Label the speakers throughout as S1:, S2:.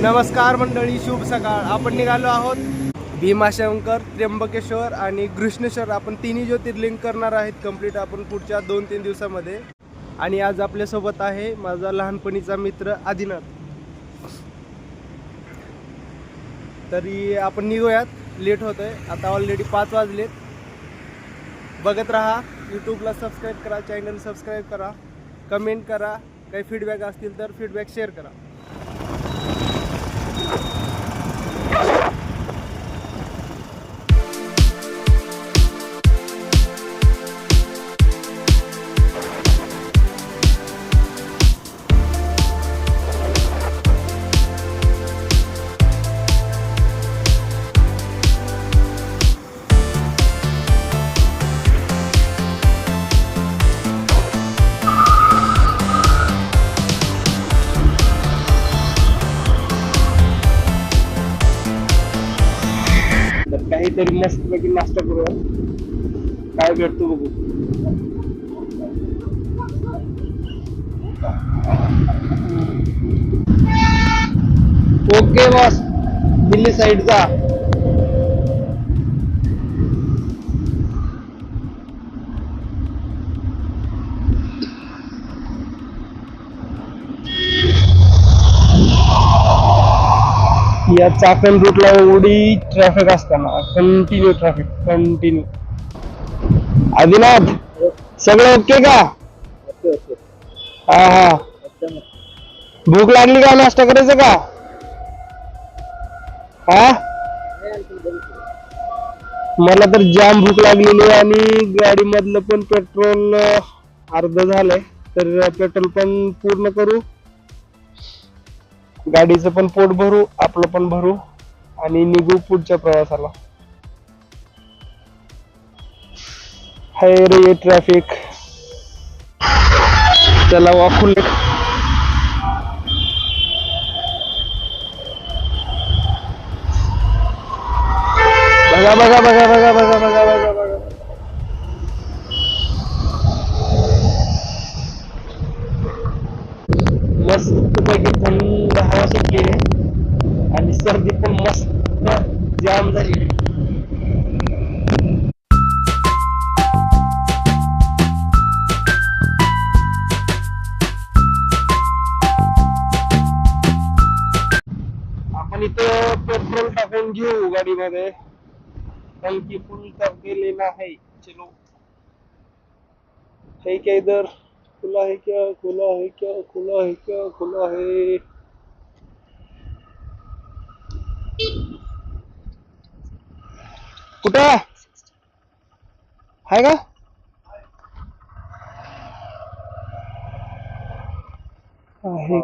S1: नमस्कार मंडळी, शुभ सकाळ. आपण निघालो आहोत भीमाशंकर, त्र्यंबकेश्वर आणि कृष्णेश्वर. आपण तिन्ही ज्योतिर्लिंग करणार आहेत कंप्लीट आपण पुढच्या 2-3 दिवसामध्ये. आणि आज आपल्यासोबत आहे माझा लहानपणीचा मित्र आदिनाथ. तरी आपण निघूयात, लेट होतोय आता. ऑलरेडी 5 वाजलेत. बघत राहा, यूट्यूबला सबस्क्राईब करा, चॅनल सबस्क्राईब करा, कमेंट करा, काही फीडबॅक असतील तर फीडबॅक शेअर करा. काहीतरी मस्त पैकी नाश्ता करूया, काय भेटतो बघू. ओके बॉस, दिल्ली साईडचा. या चाकण रूटला एवढी ट्रॅफिक असताना कंटिन्यू ट्रॅफिक, कंटिन्यू. आदिनाथ, सगळं ओके का? हा हा. भूक लागली का? नाश्ता करायचं का? हा, मला तर जाम भूक लागलेली आहे आणि गाडी मधलं पण पेट्रोल अर्ध झालंय. तर पेट्रोल पण पूर्ण करू, गाडीचं पण पोट भरू, आपलं पण भरू आणि निघू पुढच्या प्रवासाला. हाय रे ट्रॅफिक. चला वाखून बघा बघा बघा बघा बघा बघा बघा बघा. मस्त पैकी थंड हवा सुटली आणि सर्दी पण मस्त जाम झाली. आपण इथं पेट्रोल टाकून घेऊ गाडीमध्ये. टंकी फुल करके लेना है. चलो. है क्या इधर? खुला है क्या? खुला है क्या? खुला है क्या? खुला है. कुठं आहे का? आहे.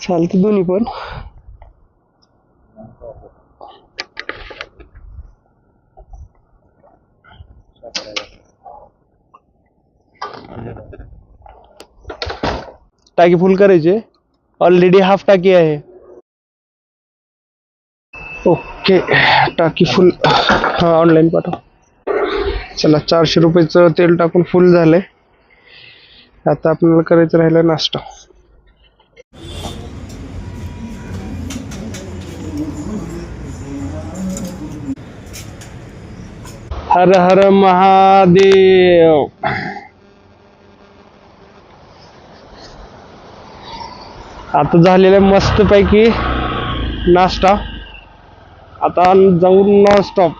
S1: चालते दोन्ही पण. टाकी फुल करायचे. ऑलरेडी हाफ टाकी आहे. ओके, टाकी फुल. हा, ऑनलाईन पाठव. चला, 400 रुपयाचं तेल टाकून फुल झालंय. आता आपल्याला करायचं राहिलं नाश्ता. हर हर महादेव. आता झालेला मस्त पैकी नाश्ता. आता जाऊन नॉन स्टॉप.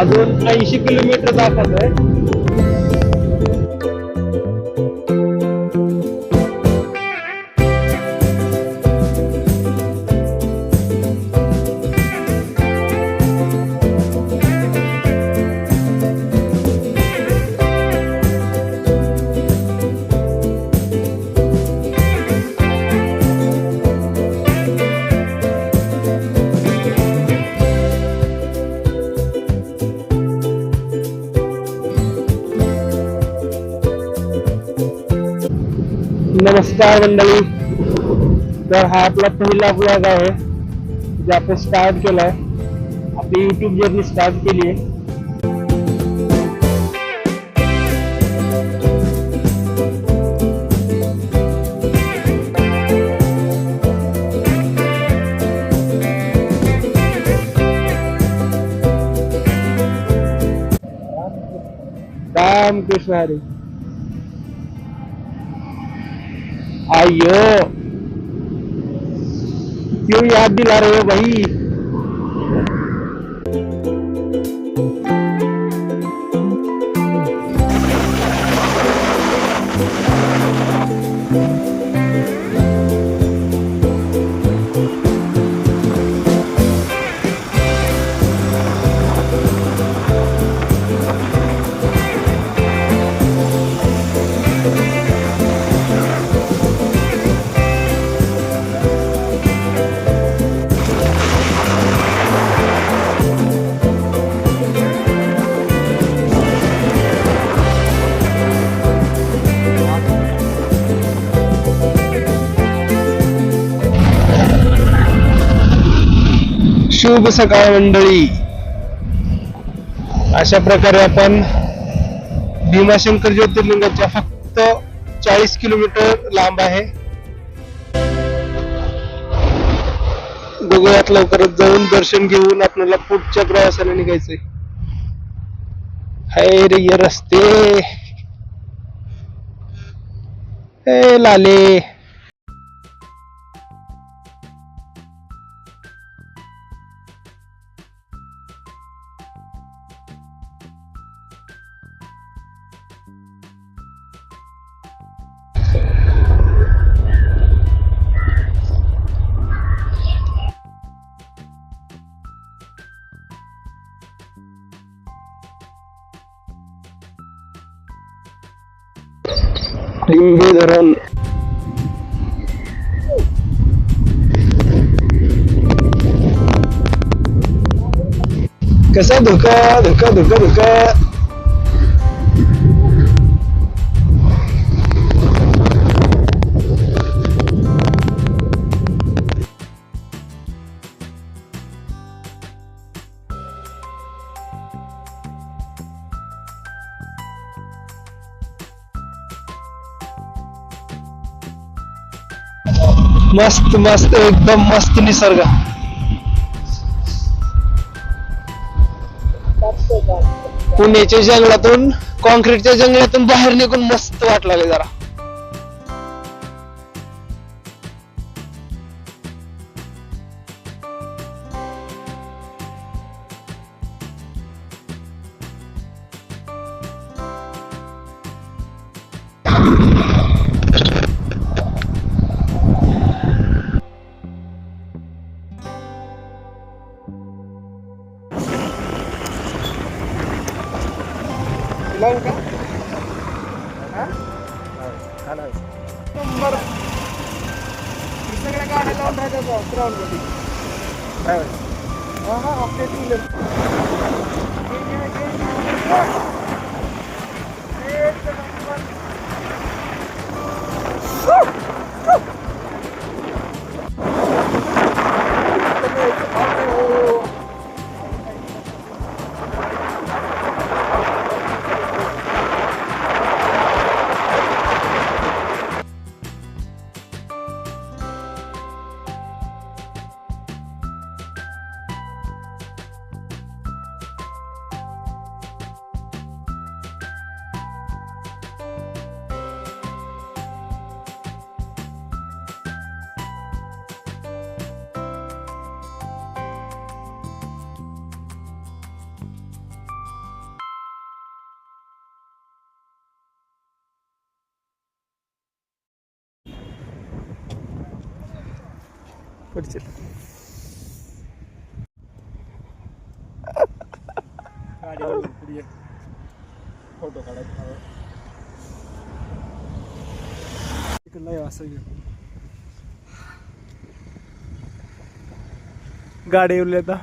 S1: अजून 80 किलोमीटर दाखवतोय. नमस्कार मंडळी. तर हा आपला पहिला ब्लॉग आहे जे आपण स्टार्ट केलाय. आपली युट्यूब जर्नी स्टार्ट केली आहे. राम कृष्ण हरी. आयो क्यों याद दिला रहे हो भाई. शुभ सकाळ मंडळी. अशा प्रकारे आपण भीमाशंकर ज्योतिर्लिंगाच्या फक्त 40 किलोमीटर लांब आहे. बघूयात लवकरच जाऊन दर्शन घेऊन आपल्याला पुढच्या प्रवासाला निघायचंय. हाय रे ये रस्ते. हे लाले. लिंबे धरण. कसा धोका धोका धोका धोका. मस्त मस्त एकदम मस्त निसर्ग. पुण्याच्या जंगलातून कॉन्क्रीटच्या जंगलातून बाहेर निघून मस्त वाट लागले जरा. लावू का? नंबर सगळ्या गाड्या लावून राहतात ग्राउंड मध्ये. पडशील. फोटो काढायचा असं गाडी येऊन येता.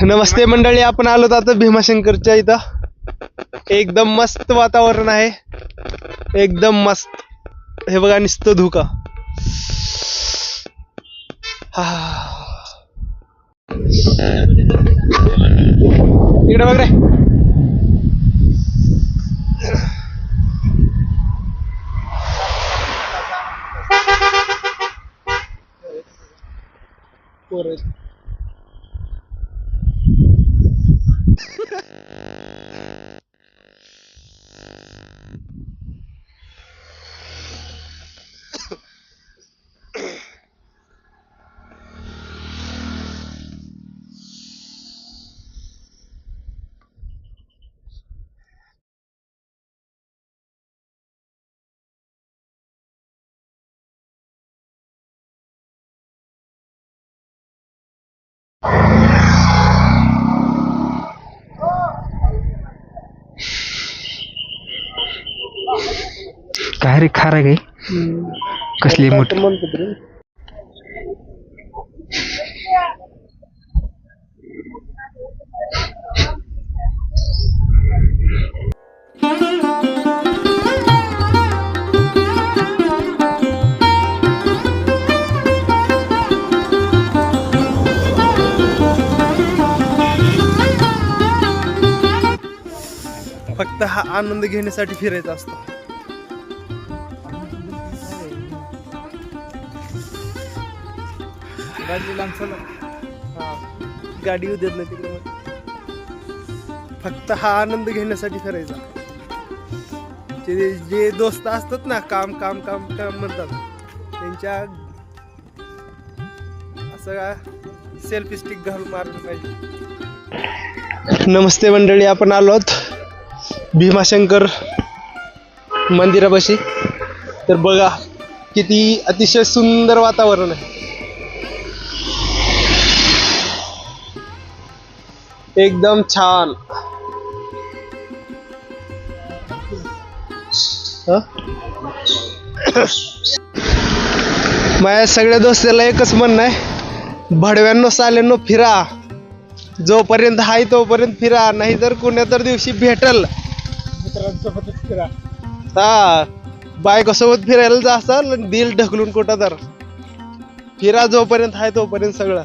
S1: नमस्ते मंडळी, आपण आलो आता भीमाशंकरच्या इथं. एकदम मस्त वातावरण आहे, एकदम मस्त. हे बघा नुसतं धुका. इकडे बघ रे.
S2: काय रे खारा गे कसली मोठी
S1: फक्त हा आनंद घेण्यासाठी फिरायचा असतो. गाडी येऊ देत नाही तिकडे. फक्त हा आनंद घेण्यासाठी फिरायचा. जे दोस्त असतात ना, काम काम काम काम म्हणतात, त्यांच्या असं सेल्फी स्टिक घालून मारलं पाहिजे. नमस्ते मंडळी, आपण आलो आहोत भीमाशंकर मंदिरापाशी. तर बघा किती अतिशय सुंदर वातावरण आहे, एकदम छान. माझ्या सगळ्या दोस्ताला एकच म्हणणं आहे, भडव्यांनो साल्यांनो फिरा. जोपर्यंत हाय तोपर्यंत फिरा, नाही तर कोण्या तर दिवशी भेटल मित्रांसोबतच फिरा. हा, बायकोसोबत फिरायला जासाल, दिल ढकलून कुठं तर फिरा. जोपर्यंत हाय तोपर्यंत सगळं.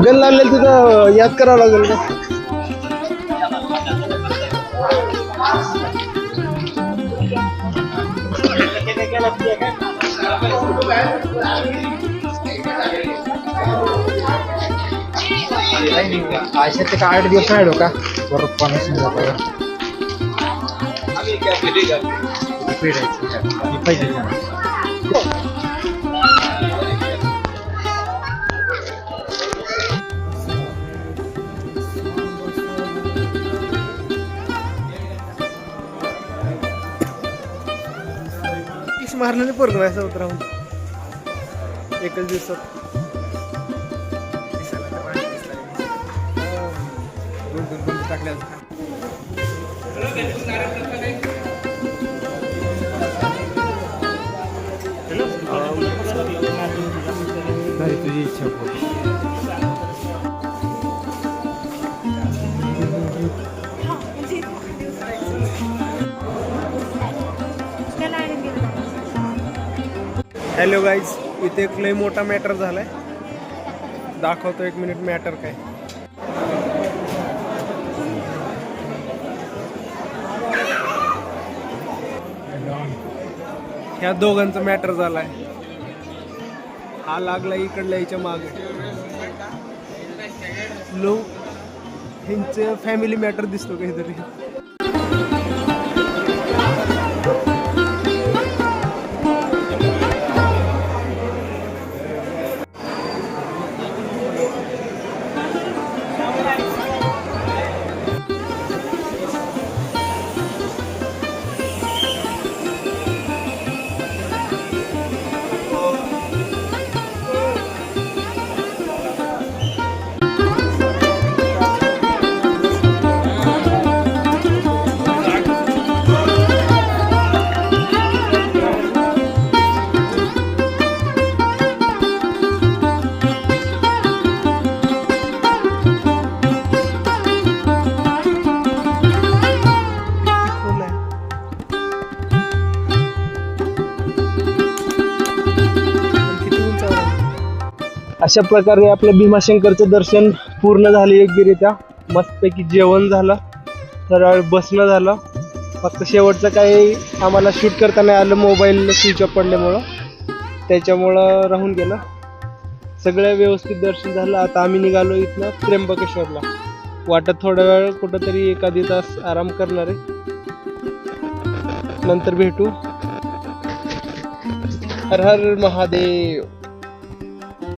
S1: गल लागले तिथं याद करावं लागेल का?
S2: आयशाचे का 8 दिवस राहिलो का बरोबर पाहिजे.
S1: मारलेले पोरग असं होत राहून एकच दिवसात. टाकल्या तुझी इच्छा. हॅलो गाईज, इथे एक लय मोठा मॅटर झालाय, दाखवतो 1 मिनिट मॅटर काय. ह्या दोघांचा मॅटर झालाय. हा लागला इकडल्या याच्या मागे. ह्यांचं फॅमिली मॅटर दिसतो काहीतरी. अशा प्रकारे आपलं भीमाशंकरचं दर्शन पूर्ण झालं योग्यरित्या. मस्तपैकी जेवण झालं, सरळ बसणं झालं. फक्त शेवटचं काही आम्हाला शूट करता नाही आलं, मोबाईल स्विच ऑफ पडल्यामुळं, त्याच्यामुळं राहून गेलं. सगळं व्यवस्थित दर्शन झालं. आता आम्ही निघालो इथनं त्र्यंबकेश्वरला. वाटत थोडा वेळ कुठंतरी 1-1.5 तास आराम करणार आहे, नंतर भेटू. हर हर महादेव.